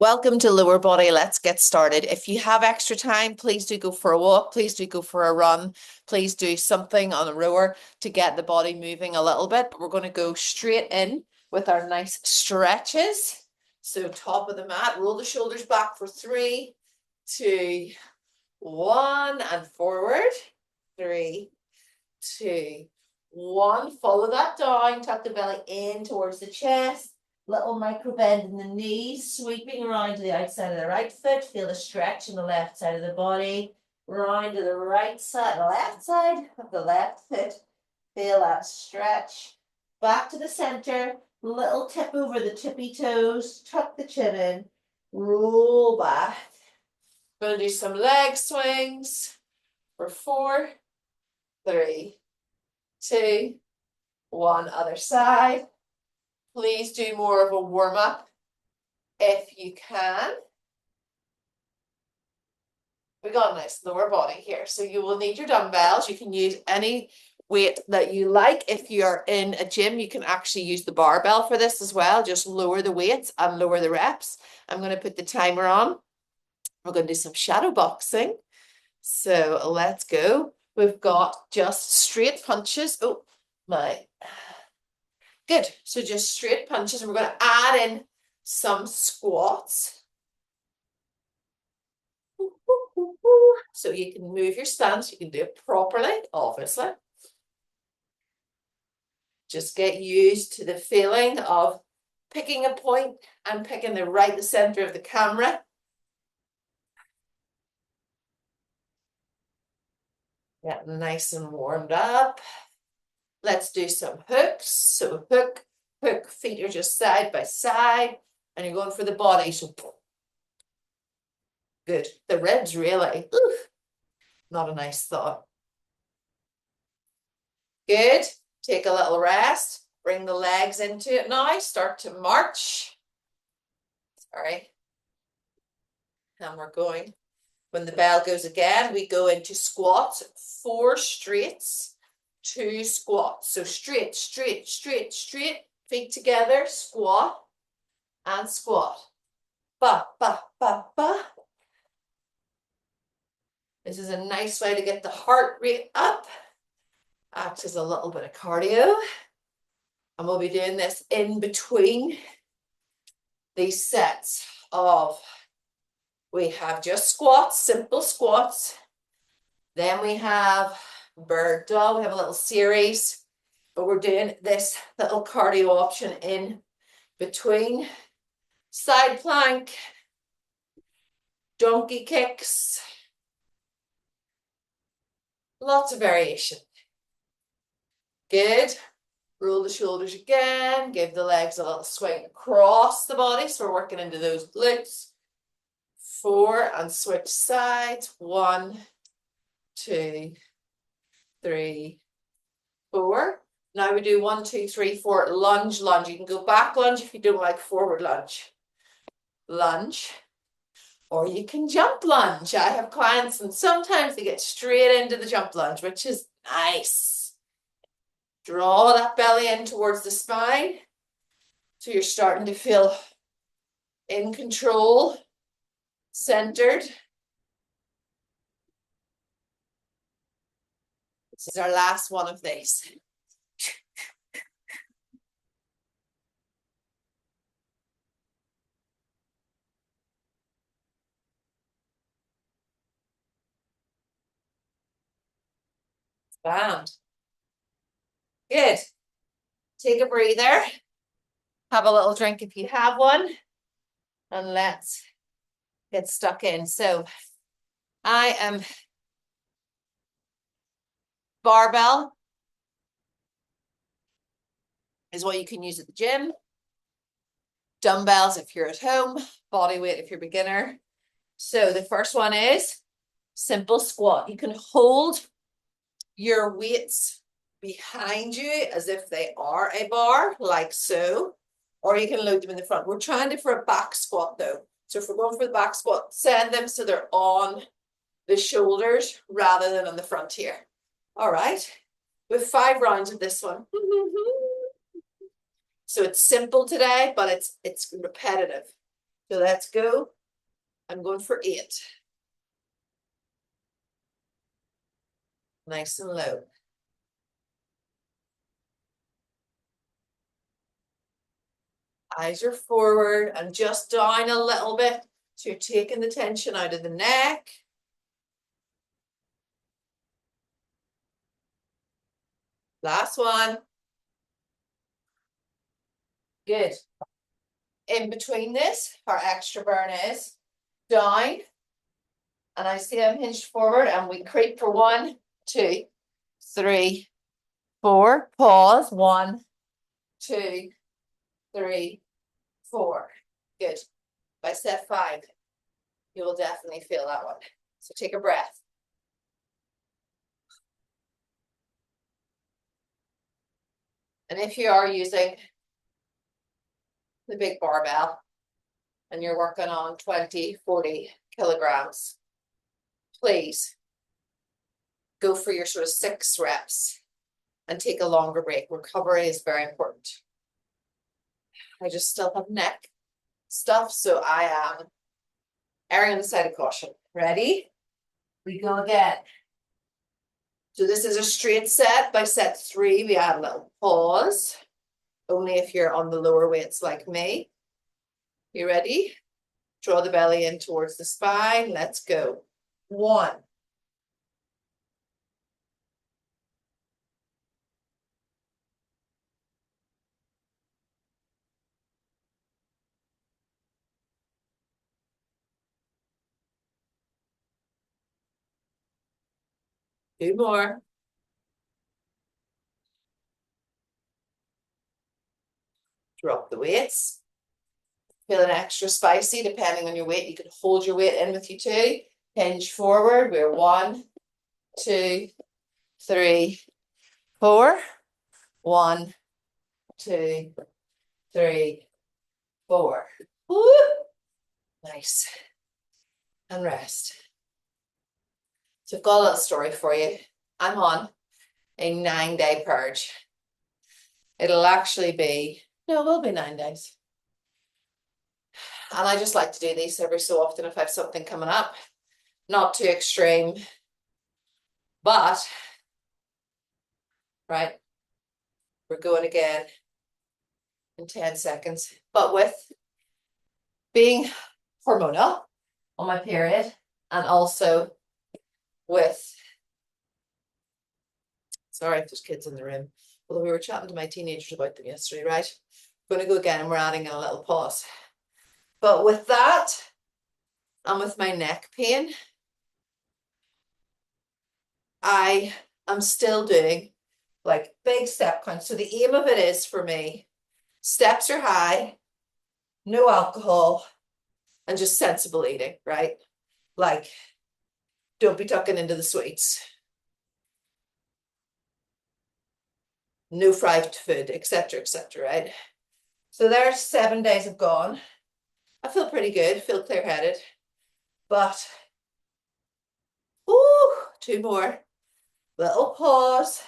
Welcome to Lower Body. Let's get started. If you have extra time, please do go for a walk. Please do go for a run. Please do something on a rower to get the body moving a little bit. But we're going to go straight in with our nice stretches. So top of the mat, roll the shoulders back for 3, 2, 1, and forward. 3, 2, 1. Follow that down. Tuck the belly in towards the chest. Little micro bend in the knees, sweeping around to the outside of the right foot. Feel the stretch in the left side of the body. Round to the right side, left side of the left foot. Feel that stretch. Back to the center. Little tip over the tippy toes. Tuck the chin in. Roll back. Going to do some leg swings for 4, 3, 2, 1. Other side. Please do more of a warm-up if you can. We got a nice lower body here. So you will need your dumbbells. You can use any weight that you like. If you're in a gym, you can actually use the barbell for this as well. Just lower the weights and lower the reps. I'm going to put the timer on. We're going to do some shadow boxing. So let's go. We've got just straight punches. Oh, my. Good. So just straight punches, and we're going to add in some squats. So you can move your stance. You can do it properly, obviously. Just get used to the feeling of picking a point and picking the center of the camera. Get nice and warmed up. Let's do some hooks. So hook, feet are just side by side, and you're going for the body. So good. The ribs really, not a nice thought. Good. Take a little rest. Bring the legs into it now. Start to march. Sorry. And we're going. When the bell goes again, we go into squats. 4 straights. 2 squats. So straight, straight, straight, straight. Feet together. Squat and squat. Ba, ba, ba, ba. This is a nice way to get the heart rate up. Acts as a little bit of cardio. And we'll be doing this in between these sets of, we have just squats, simple squats. Then we have bird dog. We have a little series, but we're doing this little cardio option in between. Side plank, donkey kicks, lots of variation. Good. Roll the shoulders again. Give the legs a little swing across the body. So we're working into those glutes. 4 and switch sides. 1, 2, 3, 4. Now we do 1, 2, 3, 4. Lunge, lunge. You can go back lunge if you don't like forward lunge. Lunge. Or you can jump lunge. I have clients and sometimes they get straight into the jump lunge, which is nice. Draw that belly in towards the spine. So you're starting to feel in control, centered. This is our last one of these. Band. Good. Take a breather. Have a little drink if you have one. And let's get stuck in. So I am barbell is what you can use at the gym. Dumbbells if you're at home. Body weight if you're a beginner. So the first one is simple squat. You can hold your weights behind you as if they are a bar, like so, or you can load them in the front. We're trying for a back squat though. So if we're going for the back squat, send them so they're on the shoulders rather than on the front here. All right, with 5 rounds of this one. So it's simple today, but it's repetitive. So let's go. I'm going for 8. Nice and low. Eyes are forward and just down a little bit. So you're taking the tension out of the neck. Last one. Good. In between this, our extra burn is down. And I see I'm hinged forward and we creep for 1, 2, 3, 4. Pause. 1, 2, 3, 4. Good. By set 5, you will definitely feel that one. So take a breath. And if you are using the big barbell and you're working on 20, 40 kilograms, please go for your sort of 6 reps and take a longer break. Recovery is very important. I just still have neck stuff, so I am erring on the side of caution. Ready? We go again. So this is a straight set. By set 3, we add a little pause. Only if you're on the lower weights like me. You ready? Draw the belly in towards the spine. Let's go. 1. 2 more. Drop the weights. Feeling extra spicy, depending on your weight. You can hold your weight in with you too. Hinge forward. We're 1, 2, 3, 4. 1, 2, 3, 4. Woo! Nice. And rest. So I've got a little story for you. I'm on a 9-day purge. It'll actually be, no, it will be 9 days. And I just like to do these every so often if I have something coming up. Not too extreme, but, right, we're going again in 10 seconds. But with being hormonal on my period and also with, sorry if there's kids in the room, although we were chatting to my teenagers about them yesterday, right? I'm going to go again and we're adding in a little pause. But with that, and with my neck pain, I am still doing like big step counts. So the aim of it is for me, steps are high, no alcohol, and just sensible eating, right? Like, don't be tucking into the sweets. No fried food, etc., right? So there's 7 days have gone. I feel pretty good, feel clear-headed, but, ooh, 2 more. Little pause.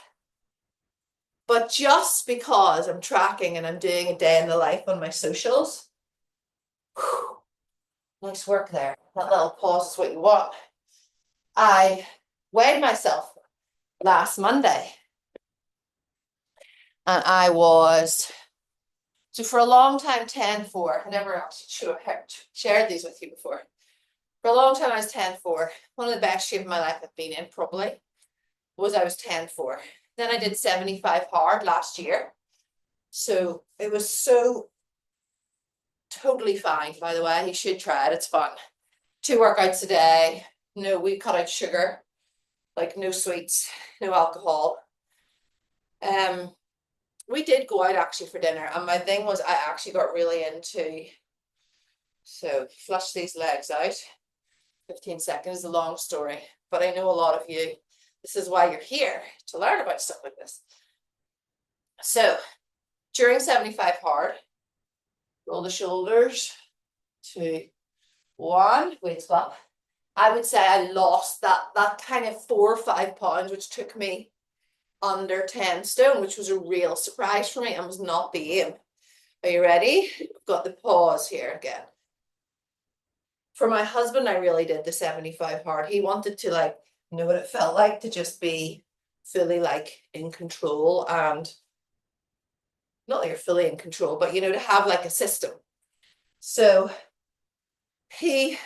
But just because I'm tracking and I'm doing a day in the life on my socials, whew, nice work there. That little pause is what you want. I weighed myself last Monday and I was, so for a long time, 10-4. I never actually shared these with you before. For a long time, I was 10-4. One of the best shape of my life I've been in, probably, was I was 10-4. Then I did 75 hard last year. So it was so totally fine, by the way. You should try it. It's fun. 2 workouts a day. No, we cut out sugar, like no sweets, no alcohol. We did go out actually for dinner, and my thing was I actually got really into, so flush these legs out. 15 seconds is a long story, but I know a lot of you, this is why you're here, to learn about stuff like this. So during 75 hard, roll the shoulders, 2, 1, weights up. I would say I lost that kind of 4 or 5 pounds, which took me under 10 stone, which was a real surprise for me and was not the aim. Are you ready? We've got the pause here again. For my husband, I really did the 75 hard. He wanted to like know what it felt like to just be fully like in control, and not that you're fully in control, but you know, to have like a system. So he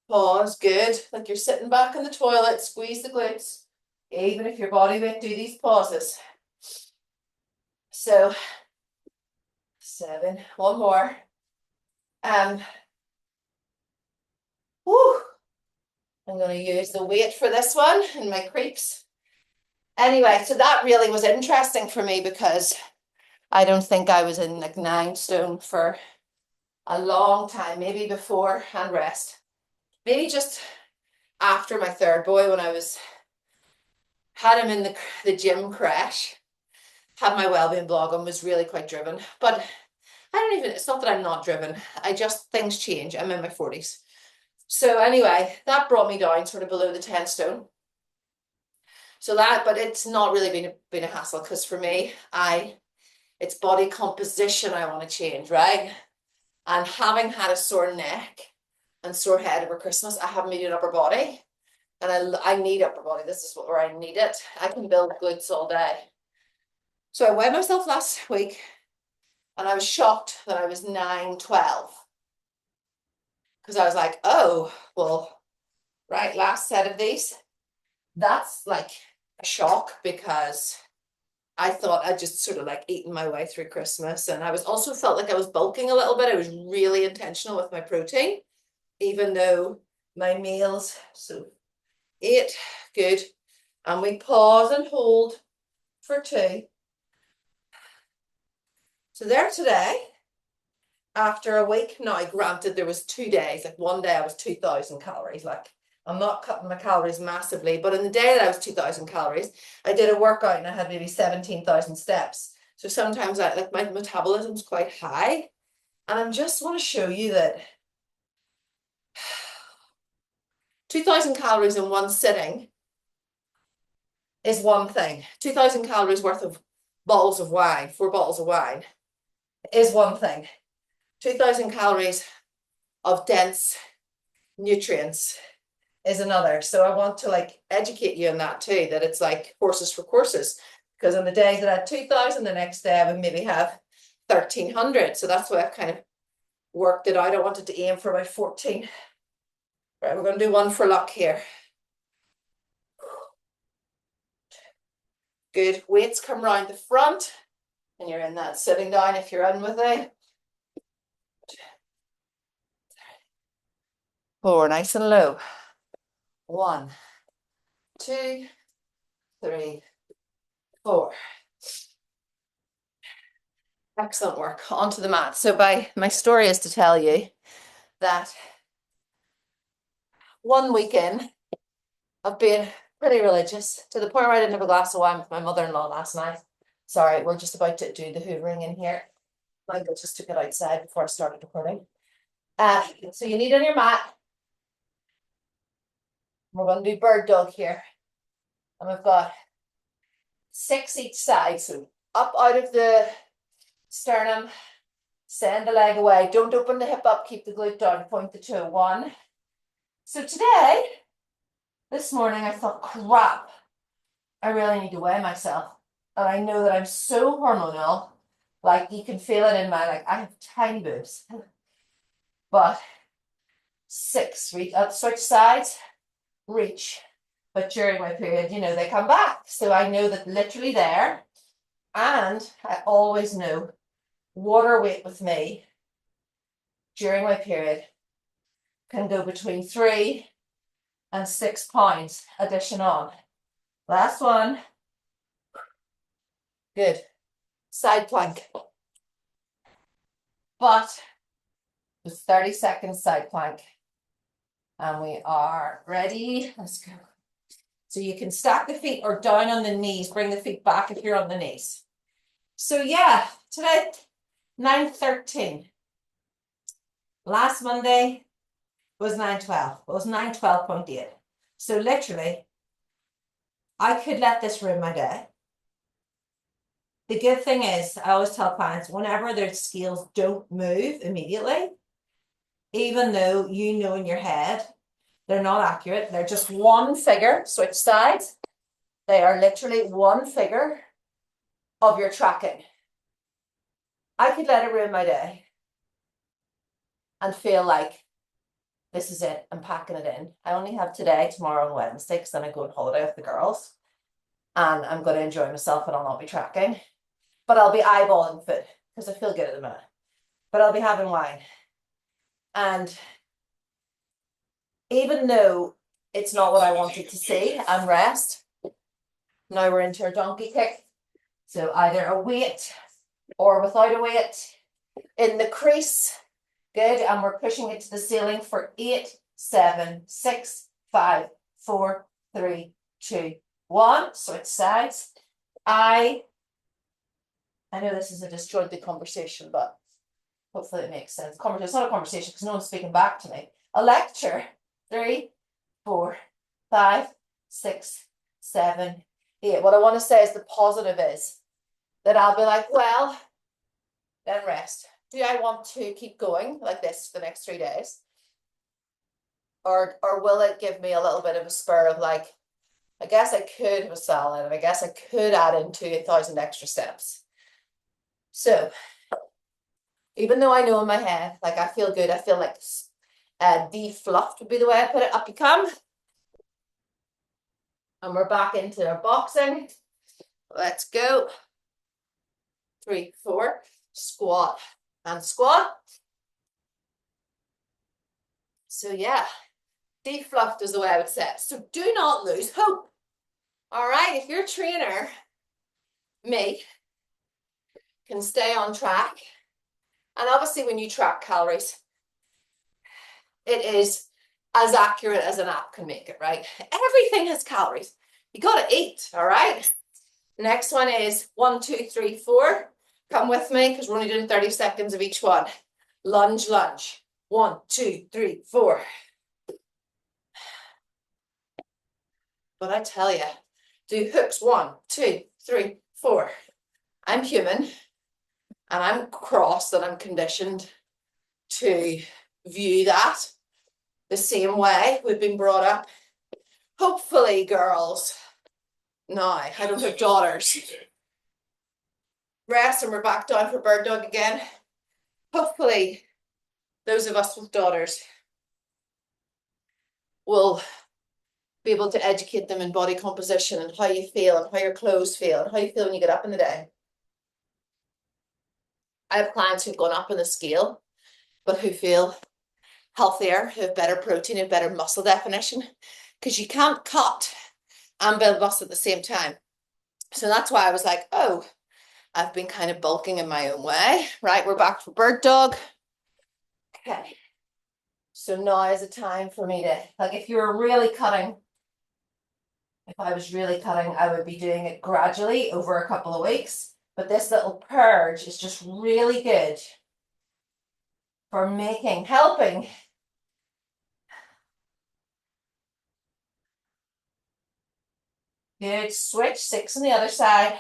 pause, good. Like you're sitting back in the toilet, squeeze the glutes, even if your body weight, do these pauses. So 7, one more. Whew, I'm going to use the weight for this one in my creeps. Anyway, so that really was interesting for me because I don't think I was in like 9 stone for a long time, maybe before hand rest. Maybe just after my third boy, when I had him in the gym crash, had my wellbeing blog and was really quite driven. But it's not that I'm not driven. Things change. I'm in my 40s. So anyway, that brought me down sort of below the 10 stone. So but it's not really been a hassle, because for me, it's body composition I want to change, right? And having had a sore neck and sore head over Christmas, I have median upper body, and I need upper body. This is where I need it. I can build glutes all day. So I weighed myself last week, and I was shocked that I was 912. Because I was like, oh, well, right, last set of these. That's like a shock, because I thought I'd just sort of like eaten my way through Christmas. And I also felt like I was bulking a little bit. I was really intentional with my protein, even though my meals, so 8, good. And we pause and hold for 2. So there today, after a week. Now, granted, there was 2 days, like one day I was 2,000 calories. Like, I'm not cutting my calories massively, but in the day that I was 2,000 calories, I did a workout and I had maybe 17,000 steps. So sometimes my metabolism's quite high. And I just want to show you that 2,000 calories in one sitting is one thing. 2,000 calories worth of bottles of wine, 4 bottles of wine, is one thing. 2,000 calories of dense nutrients is another. So I want to like educate you on that too, that it's like horses for courses. Because on the days that I had 2,000, the next day I would maybe have 1,300. So that's why I've kind of worked it out. I wanted to aim for about 14. Right, we're going to do one for luck here. Good. Weights come round the front, and you're in that sitting down if you're in with it. 4, nice and low. 1, 2, 3, 4. Excellent work. Onto the mat. So my story is to tell you that one weekend of being pretty religious, to the point where I didn't have a glass of wine with my mother-in-law last night. Sorry, we're just about to do the hoovering in here. Michael just took it outside before I started recording. So you need on your mat. We're going to do bird dog here. And we've got 6 each side. So up out of the sternum, send the leg away. Don't open the hip up, keep the glute down, point the toe. 1. So this morning, I thought, crap, I really need to weigh myself. And I know that I'm so hormonal, like you can feel it in I have tiny boobs. But 6, switch sides, reach. But during my period, they come back. So I know that literally there. And I always know water weight with me during my period can go between 3 and 6 pounds addition on. Last one. Good. Side plank. But with 30 seconds side plank. And we are ready. Let's go. So you can stack the feet or down on the knees. Bring the feet back if you're on the knees. So yeah, today, 9:13. Last Monday was 9:12. It was 9:12.8. So literally, I could let this ruin my day. The good thing is, I always tell clients, whenever their scales don't move immediately, even though you know in your head they're not accurate, they're just one figure, switch sides. They are literally one figure of your tracking. I could let it ruin my day and feel like this is it, I'm packing it in. I only have today, tomorrow, and Wednesday, because then I go on holiday with the girls. And I'm going to enjoy myself and I'll not be tracking. But I'll be eyeballing food because I feel good at the minute. But I'll be having wine. And even though it's not what I wanted to see and rest, now we're into a donkey kick. So either a weight or without a weight in the crease. Good. And we're pushing it to the ceiling for 8, 7, 6, 5, 4, 3, 2, 1. Switch sides. I know this is a disjointed conversation, but hopefully it makes sense. It's not a conversation because no one's speaking back to me. A lecture. 3, 4, 5, 6, 7, 8. What I want to say is the positive is that I'll be like, well, then rest. Do I want to keep going like this for the next 3 days? Or will it give me a little bit of a spur of like, I guess I could have a salad and I guess I could add in 2,000 extra steps. So even though I know in my head, like I feel good, I feel like de-fluffed would be the way I put it. Up you come. And we're back into our boxing. Let's go. 3, 4, squat and squat. So yeah, de-fluffed is the way I would say it. So do not lose hope. All right, if your trainer, me, can stay on track, and obviously when you track calories, it is as accurate as an app can make it, right? Everything has calories. You got to eat, all right? Next one is 1, 2, 3, 4. Come with me because we're only doing 30 seconds of each one. Lunge, lunge. 1, 2, 3, 4. But I tell you, do hooks. 1, 2, 3, 4. I'm human and I'm cross that I'm conditioned to view that the same way we've been brought up. Hopefully, girls. No, I don't have daughters. Rest and we're back down for bird dog again. Hopefully, those of us with daughters will be able to educate them in body composition and how you feel and how your clothes feel and how you feel when you get up in the day. I have clients who've gone up on the scale, but who feel healthier, who have better protein, who have better muscle definition, because you can't cut and build muscle at the same time. So that's why I was like, oh, I've been kind of bulking in my own way, right? We're back for bird dog. Okay. So now is a time for me to, like if you were really cutting, if I was really cutting, I would be doing it gradually over a couple of weeks. But this little purge is just really good for helping. Good, switch, 6 on the other side.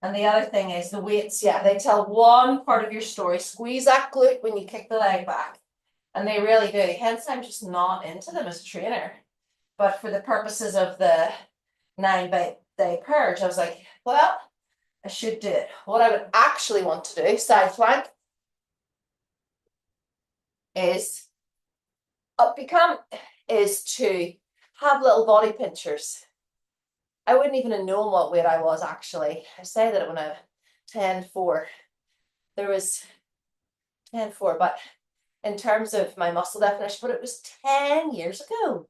And the other thing is the weights, yeah, they tell one part of your story. Squeeze that glute when you kick the leg back. And they really do. Hence, I'm just not into them as a trainer. But for the purposes of the 9-day purge, I was like, well, I should do it. What I would actually want to do, side flank, is is to have little body pinchers. I wouldn't even have known what weight I was actually. I say that when I 10-4. There was 10-4, but in terms of my muscle definition, but it was 10 years ago.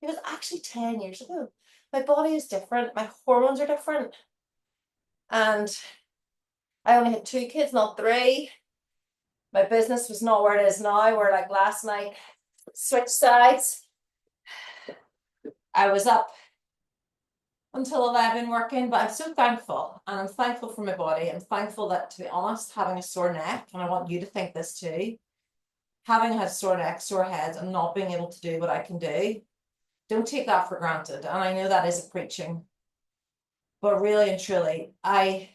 It was actually 10 years ago. My body is different. My hormones are different. And I only had 2 kids, not 3. My business was not where it is now, where like last night, switch sides. I was up until 11 working, but I'm so thankful. And I'm thankful for my body. I'm thankful that, to be honest, having a sore neck, and I want you to think this too, having had sore neck, sore head, and not being able to do what I can do, don't take that for granted. And I know that is a preaching, but really and truly, I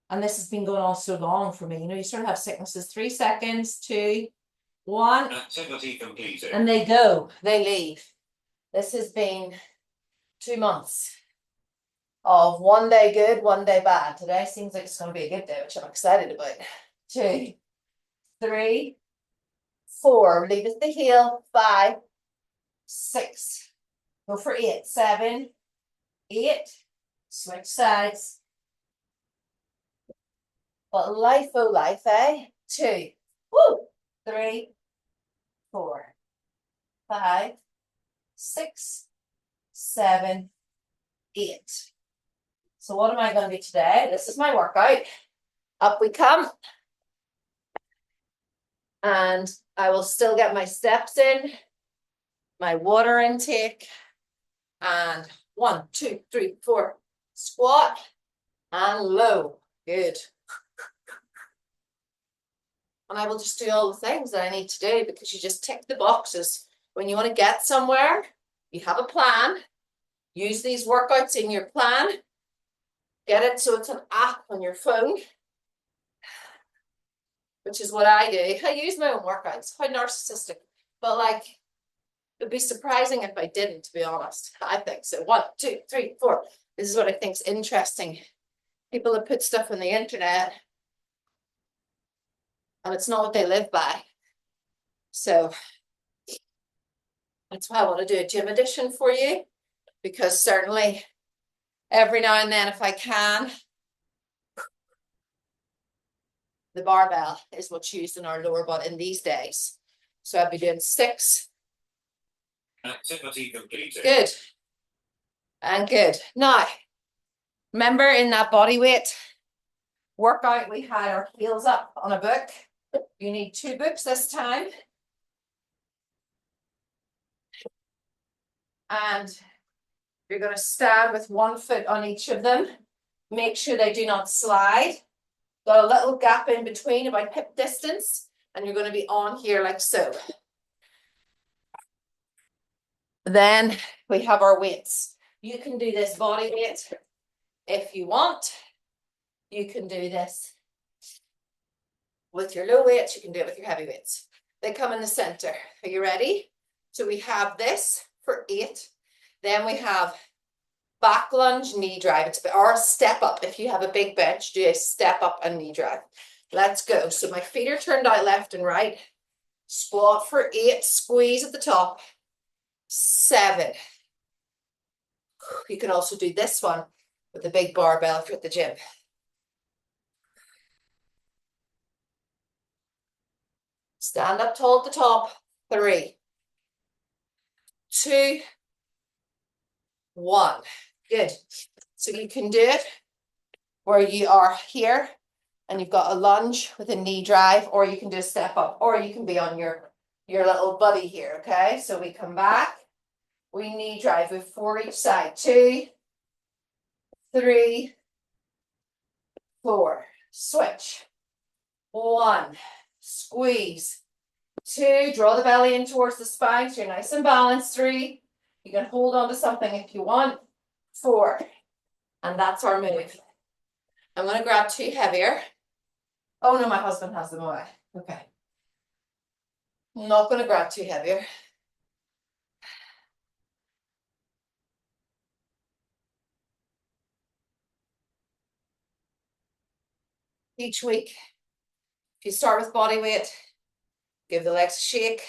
And this has been going on so long for me. You know, you sort of have sicknesses. 3 seconds, 2, 1. Activity completed. And they go, they leave. This has been 2 months of one day good, one day bad. Today seems like it's going to be a good day, which I'm excited about. 2, 3, 4. Leave at the heel. 5, 6. Go for 8, 7, 8. Switch sides. But life, oh life, eh? 2, 3, 4, 5, 6, 7, 8. So what am I going to do today? This is my workout. Up we come. And I will still get my steps in, my water intake, and 1, 2, 3, 4, squat, and low. Good. And I will just do all the things that I need to do, because you just tick the boxes. When you want to get somewhere, you have a plan. Use these workouts in your plan. Get it so it's an app on your phone, which is what I do. I use my own workouts. How narcissistic. But like, it'd be surprising if I didn't, to be honest. I think so. 1, 2, 3, 4. This is what I think is interesting. People that put stuff on the internet, and it's not what they live by. So that's why I want to do a gym edition for you, because certainly every now and then, if I can, the barbell is what's used in our lower body in these days. So I'll be doing 6. Activity completed. Good. And good. Now, remember in that body weight workout, we had our heels up on a book. You need 2 books this time. And you're going to stand with 1 foot on each of them. Make sure they do not slide. Got a little gap in between, about hip distance, and you're going to be on here like so. Then we have our weights. You can do this body weight if you want. You can do this with your low weights. You can do it with your heavy weights. They come in the center. Are you ready? So we have this for 8. Then we have back lunge, knee drive, or a step up. If you have a big bench, do a step up and knee drive. Let's go. So my feet are turned out left and right. Squat for 8, squeeze at the top. 7. You can also do this one with a big barbell if you're at the gym. Stand up tall at the top. 3, 2, 1. Good. So you can do it where you are here and you've got a lunge with a knee drive, or you can do a step up, or you can be on your little buddy here, okay? So we come back, we knee drive with 4 each side. 2, 3, 4. Switch. 1. Squeeze. 2. Draw the belly in towards the spine so you're nice and balanced. 3. You can hold on to something if you want. 4. And that's our move. I'm going to grab 2 heavier. Oh no, my husband has them away. Okay. I'm not going to grab 2 heavier. Each week, if you start with body weight, give the legs a shake.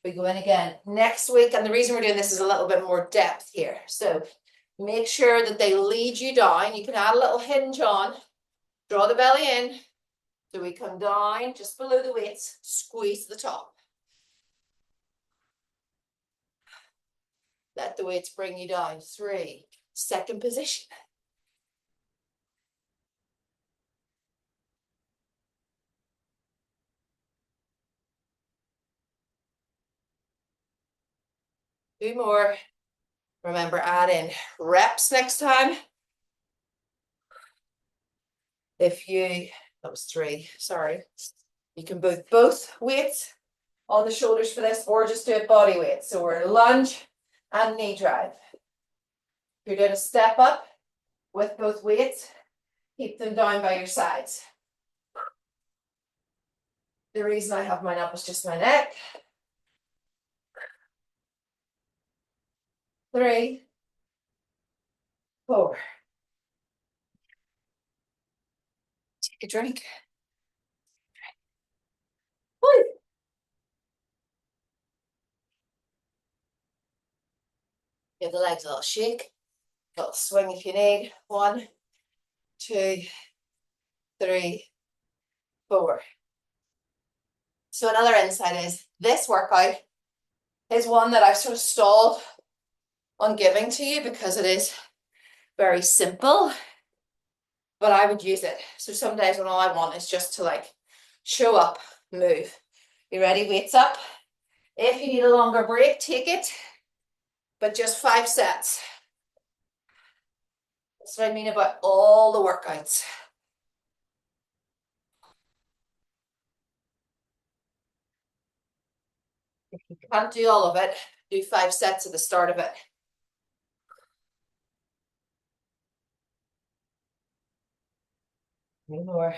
We go in again next week. And the reason we're doing this is a little bit more depth here. So make sure that they lead you down. You can add a little hinge on. Draw the belly in. So we come down just below the weights. Squeeze the top. Let the weights bring you down. 3. Second position. Two more. Remember, add in reps next time. That was 3, sorry. You can both weights on the shoulders for this, or just do it body weight. So we're lunge and knee drive. If you're doing a step up with both weights, Keep them down by your sides. The reason I have mine up is just my neck. 3, 4. Take a drink. Woo. Give the legs a little shake, a little swing if you need. 1, 2, 3, 4. So another insight is this workout is one that I've sort of stalled on giving to you because it is very simple, but I would use it. So some days when all I want is just to like show up, move. You ready? Weights up. If you need a longer break, take it, but just 5 sets. That's what I mean about all the workouts. If you can't do all of it, do 5 sets at the start of it. More.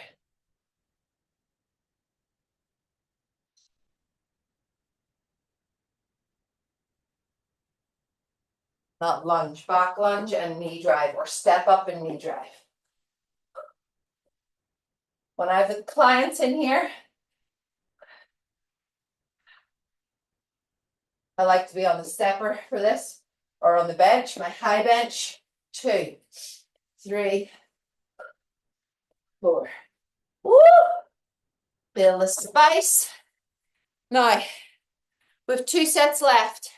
Not lunge, back lunge and knee drive, or step up and knee drive. When I have the clients in here, I like to be on the stepper for this, or on the bench, my high bench. 2, 3, 4. Woo! Build the spice. Now, we have 2 sets left.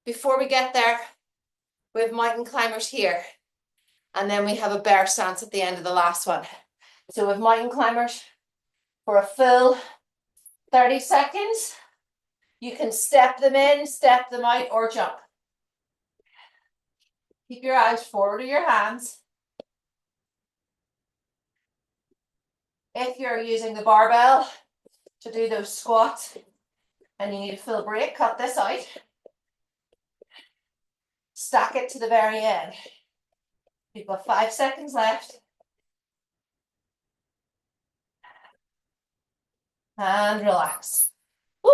Before we get there, we have mountain climbers here. And then we have a bear stance at the end of the last one. So we have mountain climbers for a full 30 seconds. You can step them in, step them out, or jump. Keep your eyes forward of your hands. If you're using the barbell to do those squats and you need a full break, cut this out. Stack it to the very end. You've got 5 seconds left. And relax. Woo!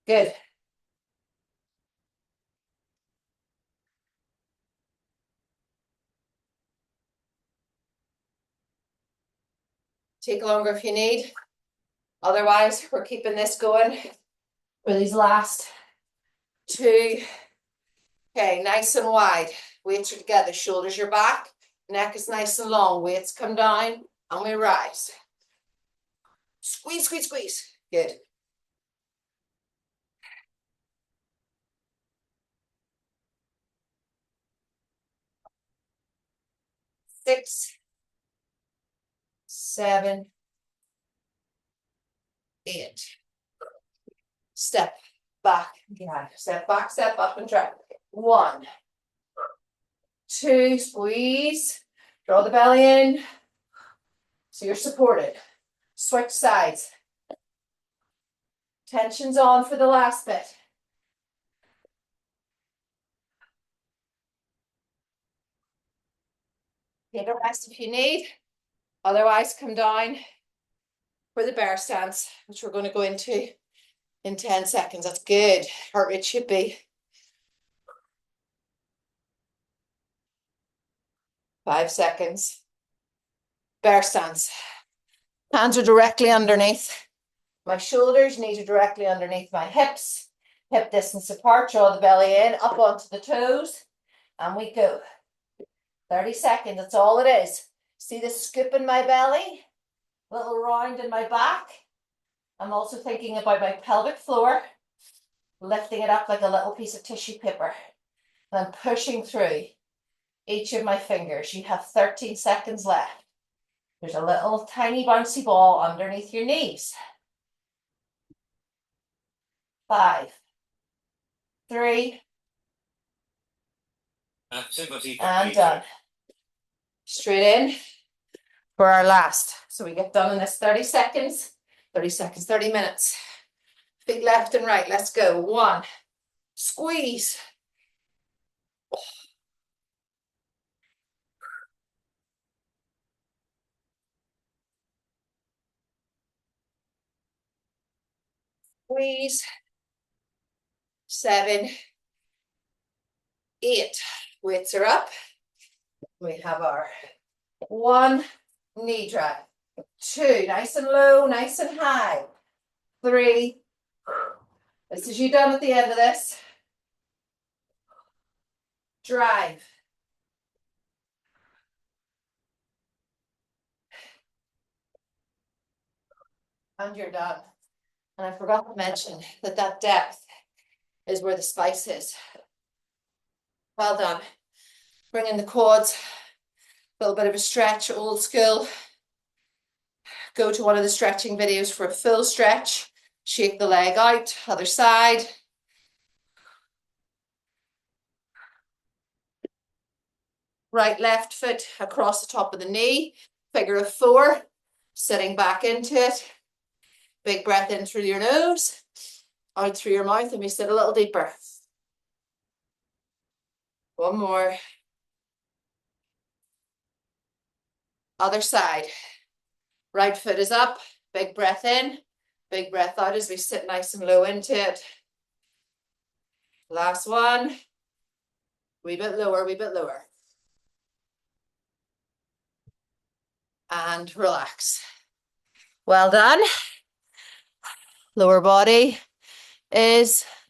Good. Take longer if you need. Otherwise, we're keeping this going for these last 2. Okay, nice and wide. Weights are together. Shoulders are back. Neck is nice and long. Weights come down and we rise. Squeeze, squeeze, squeeze. Good. Six, 7, 8. Step back. Yeah. Step back, step up and try. 1, 2, squeeze. Draw the belly in. So you're supported. Switch sides. Tension's on for the last bit. Take a rest if you need. Otherwise, come down for the bear stance, which we're going to go into in 10 seconds. That's good. Heart rate should be 5 seconds. Bear stance. Hands are directly underneath my shoulders, knees are directly underneath my hips. Hip distance apart, draw the belly in, up onto the toes, and we go. 30 seconds, that's all it is. See the scoop in my belly? Little round in my back. I'm also thinking about my pelvic floor, lifting it up like a little piece of tissue paper. And I'm pushing through each of my fingers. You have 13 seconds left. There's a little tiny bouncy ball underneath your knees. 5, 3, Activity and completed. done. Straight in for our last. So we get done in this 30 seconds, 30 minutes. Feet left and right. Let's go. 1, squeeze. Squeeze. 7, 8. Weights are up. We have our 1 knee drag. 2, nice and low, nice and high. 3. This is you done at the end of this. Drive. And you're done. And I forgot to mention that that depth is where the spice is. Well done. Bring in the quads. A little bit of a stretch, old school. Go to one of the stretching videos for a full stretch. Shake the leg out, other side. Right, left foot across the top of the knee. Figure of 4. Sitting back into it. Big breath in through your nose. Out through your mouth, and we sit a little deeper. One more. Other side. Right foot is up. Big breath in. Big breath out as we sit nice and low into it. Last one. Wee bit lower, wee bit lower. And relax. Well done. Lower body is